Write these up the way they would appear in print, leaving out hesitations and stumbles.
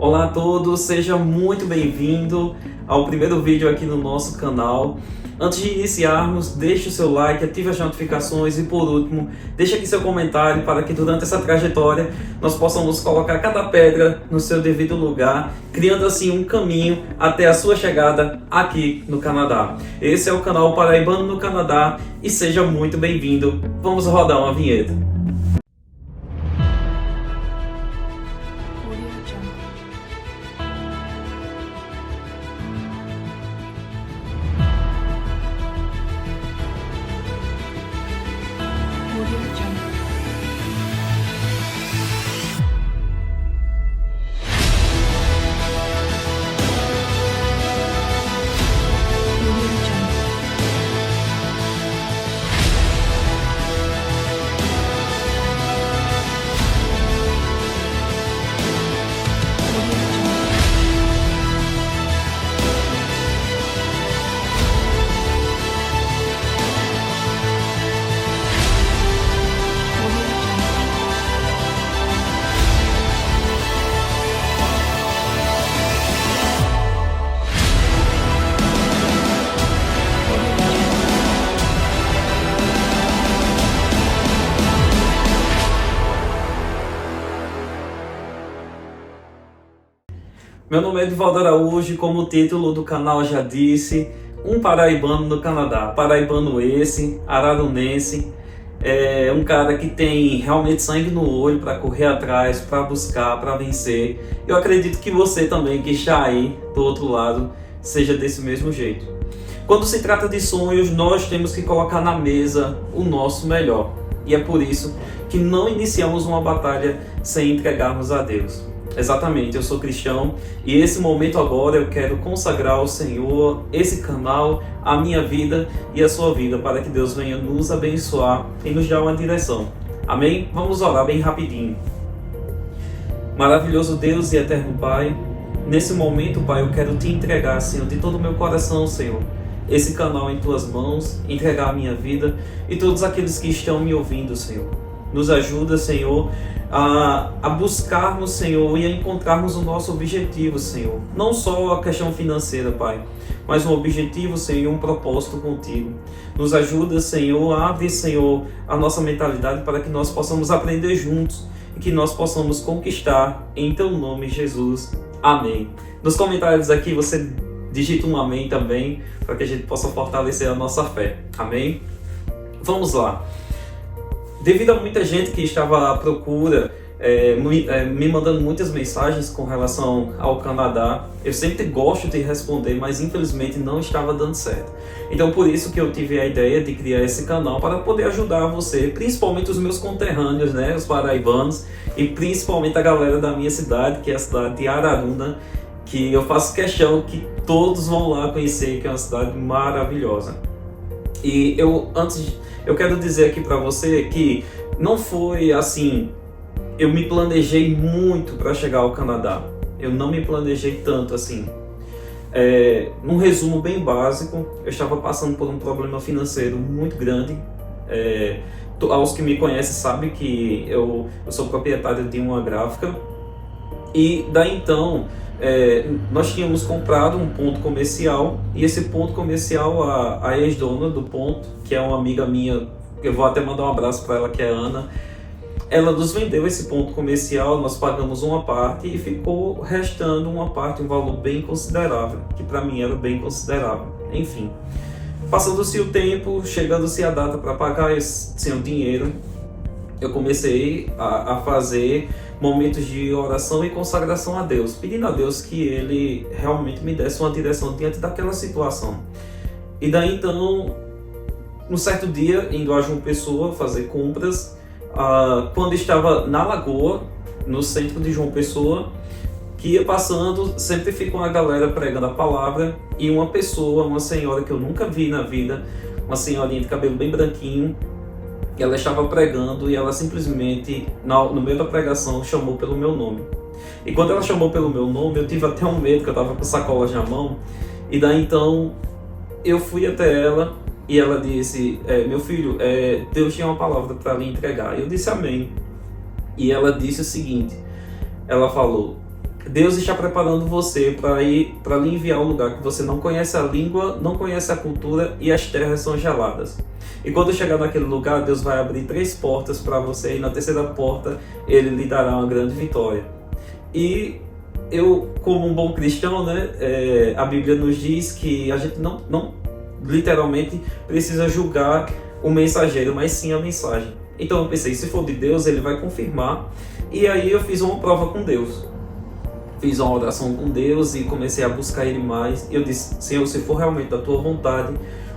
Olá a todos, seja muito bem-vindo ao primeiro vídeo aqui no nosso canal. Antes de iniciarmos, deixe o seu like, ative as notificações e, por último, deixe aqui seu comentário para que durante essa trajetória nós possamos colocar cada pedra no seu devido lugar, criando assim um caminho até a sua chegada aqui no Canadá. Esse é o canal Paraibano no Canadá e seja muito bem-vindo. Vamos rodar uma vinheta. Meu nome é Edivaldo Araújo e, como o título do canal já disse, um paraibano no Canadá. Paraibano esse, ararunense, um cara que tem realmente sangue no olho para correr atrás, para buscar, para vencer. Eu acredito que você também, que está aí do outro lado, seja desse mesmo jeito. Quando se trata de sonhos, nós temos que colocar na mesa o nosso melhor. E é por isso que não iniciamos uma batalha sem entregarmos a Deus. Exatamente, eu sou cristão e esse momento agora eu quero consagrar ao Senhor esse canal, a minha vida e a sua vida, para que Deus venha nos abençoar e nos dar uma direção. Amém? Vamos orar bem rapidinho. Maravilhoso Deus e eterno Pai, nesse momento, Pai, eu quero te entregar, Senhor, de todo o meu coração, Senhor, esse canal em tuas mãos, entregar a minha vida e todos aqueles que estão me ouvindo, Senhor. Nos ajuda, Senhor, a buscarmos, Senhor, e a encontrarmos o nosso objetivo, Senhor. Não só a questão financeira, Pai, mas um objetivo, Senhor, um propósito contigo. Nos ajuda, Senhor, abre, Senhor, a nossa mentalidade para que nós possamos aprender juntos e que nós possamos conquistar em Teu nome, Jesus. Amém. Nos comentários aqui você digita um amém também, para que a gente possa fortalecer a nossa fé. Amém? Vamos lá. Devido a muita gente que estava à procura, me mandando muitas mensagens com relação ao Canadá, eu sempre gosto de responder, mas infelizmente não estava dando certo. Então por isso que eu tive a ideia de criar esse canal para poder ajudar você, principalmente os meus conterrâneos, né, os paraibanos, e principalmente a galera da minha cidade, que é a cidade de Araruna, que eu faço questão que todos vão lá conhecer, que é uma cidade maravilhosa. E eu quero dizer aqui para você que não foi assim, eu me planejei muito para chegar ao Canadá. Eu não me planejei tanto assim. Num resumo bem básico, eu estava passando por um problema financeiro muito grande. Aos que me conhecem sabem que eu sou proprietário de uma gráfica. E daí então, nós tínhamos comprado um ponto comercial, e esse ponto comercial, a ex-dona do ponto, que é uma amiga minha, eu vou até mandar um abraço para ela, que é a Ana, ela nos vendeu esse ponto comercial, nós pagamos uma parte e ficou restando uma parte, um valor bem considerável, que para mim era bem considerável. Enfim, passando-se o tempo, chegando-se a data para pagar sem o dinheiro, eu comecei a fazer momentos de oração e consagração a Deus, pedindo a Deus que Ele realmente me desse uma direção diante daquela situação. E daí então, num certo dia, indo a João Pessoa fazer compras, quando estava na Lagoa, no centro de João Pessoa, que ia passando, sempre ficou uma galera pregando a palavra, e uma pessoa, uma senhora que eu nunca vi na vida, uma senhorinha de cabelo bem branquinho, ela estava pregando e ela simplesmente, no meio da pregação, chamou pelo meu nome. E quando ela chamou pelo meu nome, eu tive até um medo, que eu estava com sacolas na mão. E daí então, eu fui até ela e ela disse, meu filho, Deus tinha uma palavra para lhe entregar. Eu disse amém. E ela disse o seguinte, ela falou, Deus está preparando você para lhe enviar um lugar que você não conhece a língua, não conhece a cultura e as terras são geladas. E quando chegar naquele lugar, Deus vai abrir 3 portas para você e na terceira porta Ele lhe dará uma grande vitória. E eu, como um bom cristão, né, a Bíblia nos diz que a gente não literalmente precisa julgar o mensageiro, mas sim a mensagem. Então eu pensei, se for de Deus, Ele vai confirmar. E aí eu fiz uma prova com Deus. Fiz uma oração com Deus e comecei a buscar Ele mais. E eu disse, Senhor, se for realmente da Tua vontade,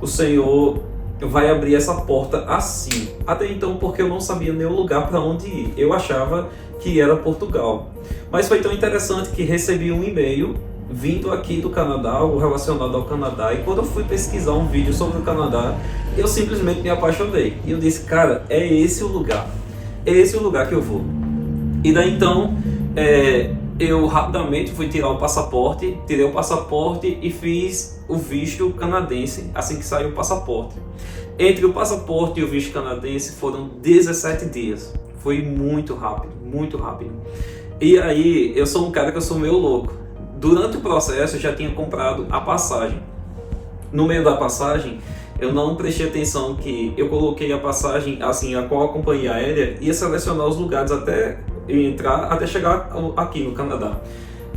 o Senhor vai abrir essa porta assim. Até então, porque eu não sabia nem o lugar para onde ir. Eu achava que era Portugal. Mas foi tão interessante que recebi um e-mail vindo aqui do Canadá, ou relacionado ao Canadá. E quando eu fui pesquisar um vídeo sobre o Canadá, eu simplesmente me apaixonei. E eu disse, cara, é esse o lugar. É esse o lugar que eu vou. E daí então, eu rapidamente fui tirar o passaporte, tirei o passaporte e fiz o visto canadense assim que saiu o passaporte. Entre o passaporte e o visto canadense foram 17 dias. Foi muito rápido, muito rápido. E aí, eu sou um cara que eu sou meio louco. Durante o processo, eu já tinha comprado a passagem. No meio da passagem, eu não prestei atenção que eu coloquei a passagem, assim, a qual a companhia aérea ia selecionar os lugares até entrar, até chegar aqui no Canadá.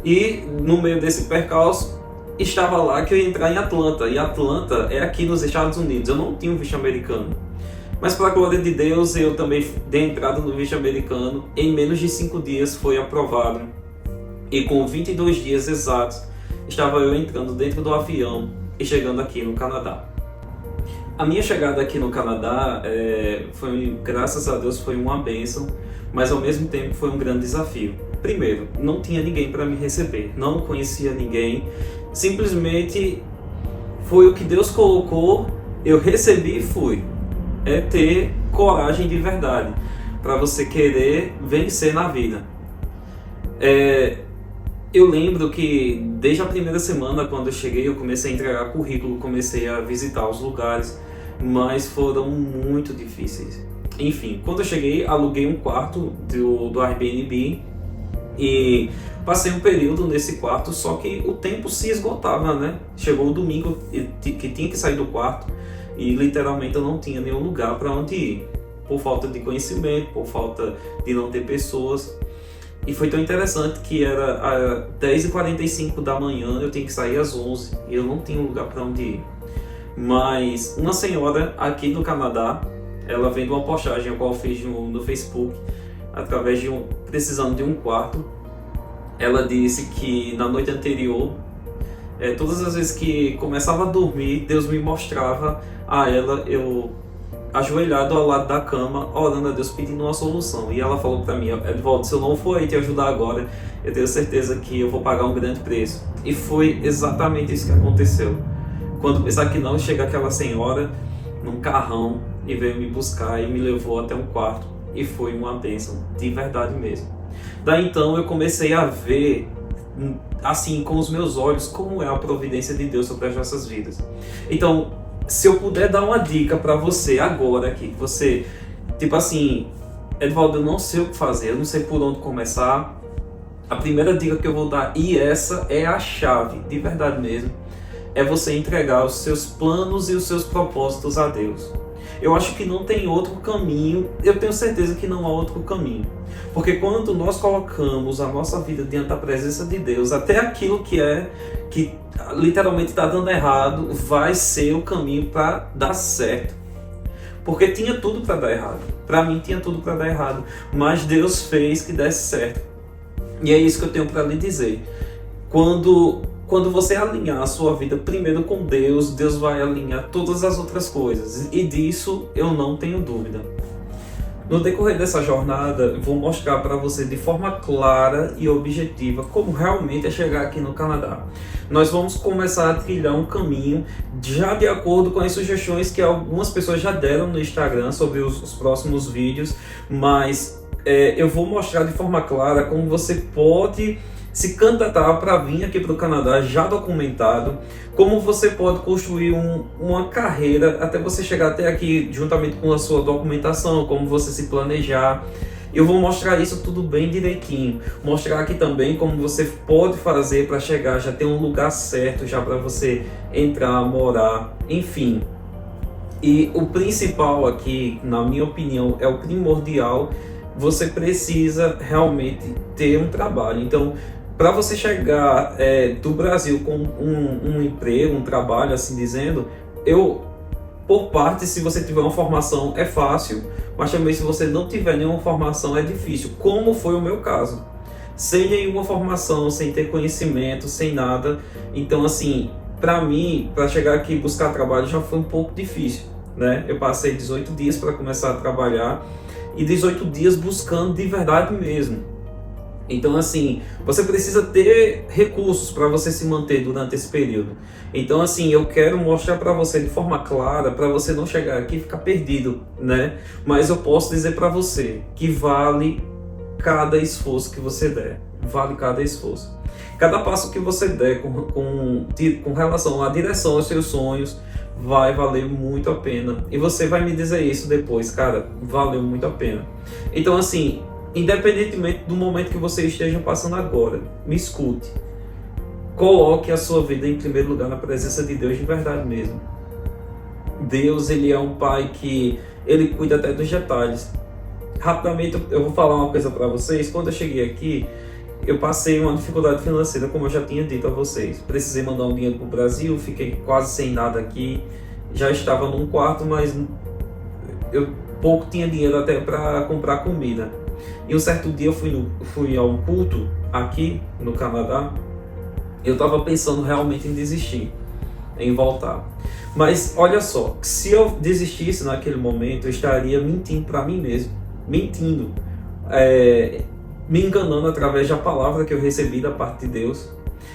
E no meio desse percalço, estava lá que eu ia entrar em Atlanta. E Atlanta é aqui nos Estados Unidos. Eu não tinha um visto americano. Mas para a glória de Deus, eu também dei entrada no visto americano. Em menos de 5 dias foi aprovado. E com 22 dias exatos, estava eu entrando dentro do avião e chegando aqui no Canadá. A minha chegada aqui no Canadá, foi, graças a Deus, foi uma bênção, mas ao mesmo tempo foi um grande desafio. Primeiro, não tinha ninguém para me receber, não conhecia ninguém, simplesmente foi o que Deus colocou, eu recebi e fui. É ter coragem de verdade, para você querer vencer na vida. Eu lembro que desde a primeira semana, quando eu cheguei, eu comecei a entregar currículo, comecei a visitar os lugares, mas foram muito difíceis. Enfim, quando eu cheguei, aluguei um quarto do Airbnb e passei um período nesse quarto, só que o tempo se esgotava, né? Chegou o domingo que tinha que sair do quarto e literalmente eu não tinha nenhum lugar para onde ir, por falta de conhecimento, por falta de não ter pessoas. E foi tão interessante que era às 10h45 da manhã, eu tinha que sair às 11h e eu não tinha um lugar para onde ir. Mas uma senhora aqui do Canadá, ela vendo uma postagem a qual eu fiz no Facebook, através de precisando de um quarto, ela disse que na noite anterior, todas as vezes que começava a dormir, Deus me mostrava a ela, eu ajoelhado ao lado da cama, orando a Deus, pedindo uma solução. E ela falou para mim, Edvaldo, se eu não for aí te ajudar agora, eu tenho certeza que eu vou pagar um grande preço. E foi exatamente isso que aconteceu. Quando pensar que não, chega aquela senhora num carrão e veio me buscar e me levou até um quarto. E foi uma bênção, de verdade mesmo. Daí então eu comecei a ver, assim, com os meus olhos, como é a providência de Deus sobre as nossas vidas. Então, se eu puder dar uma dica para você agora aqui, você, tipo assim, Edvaldo, eu não sei o que fazer, eu não sei por onde começar. A primeira dica que eu vou dar, e essa é a chave, de verdade mesmo, é você entregar os seus planos e os seus propósitos a Deus. Eu acho que não tem outro caminho, eu tenho certeza que não há outro caminho. Porque quando nós colocamos a nossa vida diante da presença de Deus, até aquilo que literalmente está dando errado, vai ser o caminho para dar certo. Porque tinha tudo para dar errado. Para mim tinha tudo para dar errado. Mas Deus fez que desse certo. E é isso que eu tenho para lhe dizer. Quando você alinhar a sua vida primeiro com Deus, Deus vai alinhar todas as outras coisas. E disso eu não tenho dúvida. No decorrer dessa jornada, vou mostrar para você de forma clara e objetiva como realmente é chegar aqui no Canadá. Nós vamos começar a trilhar um caminho já de acordo com as sugestões que algumas pessoas já deram no Instagram sobre os próximos vídeos, mas eu vou mostrar de forma clara como você pode se candidatar para vir aqui para o Canadá já documentado, como você pode construir uma carreira até você chegar até aqui juntamente com a sua documentação, como você se planejar. Eu vou mostrar isso tudo bem direitinho, mostrar aqui também como você pode fazer para chegar, já ter um lugar certo já para você entrar, morar, enfim. E o principal aqui, na minha opinião, é o primordial. Você precisa realmente ter um trabalho. Então, para você chegar do Brasil com um emprego, um trabalho, assim dizendo, por parte, se você tiver uma formação, é fácil, mas também se você não tiver nenhuma formação, é difícil, como foi o meu caso. Sem nenhuma formação, sem ter conhecimento, sem nada. Então, assim, para mim, para chegar aqui e buscar trabalho já foi um pouco difícil, né? Eu passei 18 dias para começar a trabalhar e 18 dias buscando de verdade mesmo. Então, assim, você precisa ter recursos para você se manter durante esse período. Então, assim, eu quero mostrar para você de forma clara, para você não chegar aqui e ficar perdido, né? Mas eu posso dizer para você que vale cada esforço que você der. Vale cada esforço. Cada passo que você der com relação à direção aos seus sonhos, vai valer muito a pena. E você vai me dizer isso depois, cara, valeu muito a pena. Então, assim, independentemente do momento que você esteja passando agora, me escute. Coloque a sua vida em primeiro lugar na presença de Deus de verdade mesmo. Deus, Ele é um Pai que Ele cuida até dos detalhes. Rapidamente eu vou falar uma coisa para vocês. Quando eu cheguei aqui, eu passei uma dificuldade financeira, como eu já tinha dito a vocês. Precisei mandar um dinheiro para o Brasil, fiquei quase sem nada aqui. Já estava num quarto, mas eu pouco tinha dinheiro até para comprar comida. E um certo dia eu fui a um culto aqui no Canadá. Eu estava pensando realmente em desistir, em voltar. Mas olha só, se eu desistisse naquele momento, eu estaria mentindo para mim mesmo. Mentindo. Me enganando através da palavra que eu recebi da parte de Deus.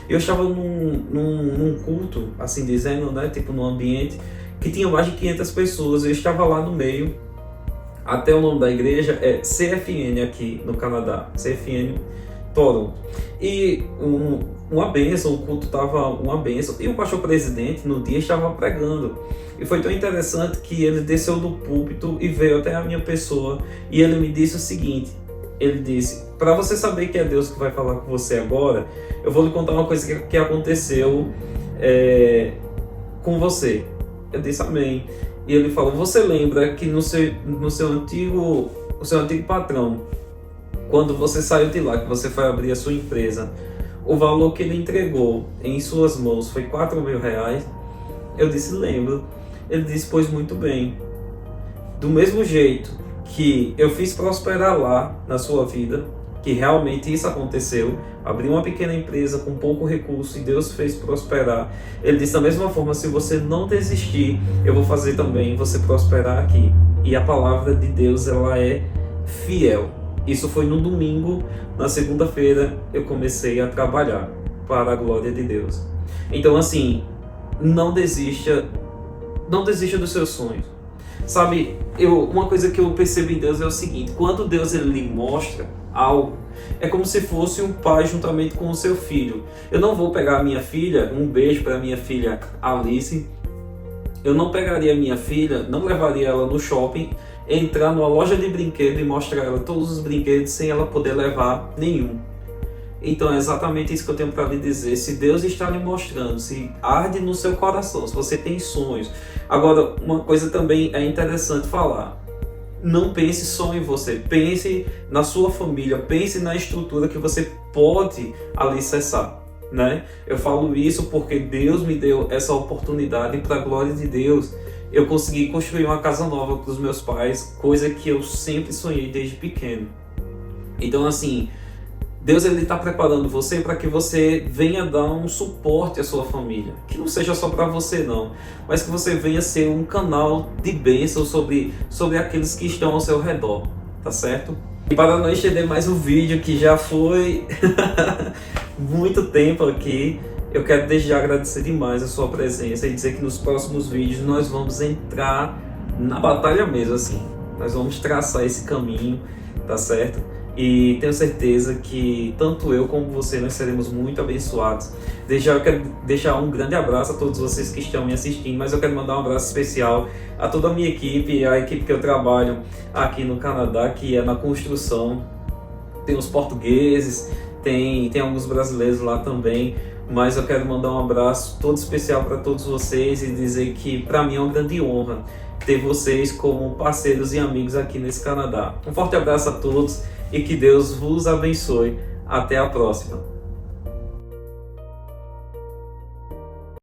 Eu estava num culto, assim dizendo, né? Tipo num ambiente que tinha mais de 500 pessoas. Eu estava lá no meio. Até o nome da igreja é CFN aqui no Canadá, CFN Toronto. E uma bênção, o culto estava uma bênção. E o pastor presidente no dia estava pregando. E foi tão interessante que ele desceu do púlpito e veio até a minha pessoa. E ele me disse o seguinte, ele disse, para você saber que é Deus que vai falar com você agora, eu vou lhe contar uma coisa que aconteceu com você. Eu disse amém. E ele falou, você lembra que o seu antigo patrão, quando você saiu de lá, que você foi abrir a sua empresa, o valor que ele entregou em suas mãos foi R$4.000? Eu disse, lembro. Ele disse, pois muito bem. Do mesmo jeito que eu fiz prosperar lá na sua vida, que realmente isso aconteceu, abri uma pequena empresa com pouco recurso e Deus fez prosperar. Ele disse, da mesma forma, se você não desistir, eu vou fazer também você prosperar aqui. E a palavra de Deus, ela é fiel. Isso foi no domingo. Na segunda-feira eu comecei a trabalhar para a glória de Deus. Então, assim, não desista dos seus sonhos. Sabe, uma coisa que eu percebo em Deus é o seguinte, quando Deus ele lhe mostra algo, é como se fosse um pai juntamente com o seu filho. Eu não vou pegar a minha filha, um beijo para minha filha Alice, eu não pegaria a minha filha, não levaria ela no shopping, entrar numa loja de brinquedo e mostrar ela todos os brinquedos sem ela poder levar nenhum. Então é exatamente isso que eu tenho para lhe dizer. Se Deus está lhe mostrando, se arde no seu coração, se você tem sonhos. Agora, uma coisa também é interessante falar. Não pense só em você, pense na sua família, pense na estrutura que você pode alicerçar, né? Eu falo isso porque Deus me deu essa oportunidade e para a glória de Deus eu consegui construir uma casa nova com os meus pais, coisa que eu sempre sonhei desde pequeno. Então, assim, Deus ele está preparando você para que você venha dar um suporte à sua família. Que não seja só para você não, mas que você venha ser um canal de bênção sobre aqueles que estão ao seu redor, tá certo? E para não estender mais o vídeo, que já foi muito tempo aqui, eu quero desde já agradecer demais a sua presença e dizer que nos próximos vídeos nós vamos entrar na batalha mesmo, assim. Nós vamos traçar esse caminho, tá certo? e tenho certeza que tanto eu como você nós seremos muito abençoados. Eu quero deixar um grande abraço a todos vocês que estão me assistindo, mas eu quero mandar um abraço especial a toda a minha equipe, a equipe que eu trabalho aqui no Canadá, que é na construção. Tem os portugueses, tem alguns brasileiros lá também, mas eu quero mandar um abraço todo especial para todos vocês e dizer que para mim é uma grande honra ter vocês como parceiros e amigos aqui nesse Canadá. Um forte abraço a todos e que Deus vos abençoe. Até a próxima.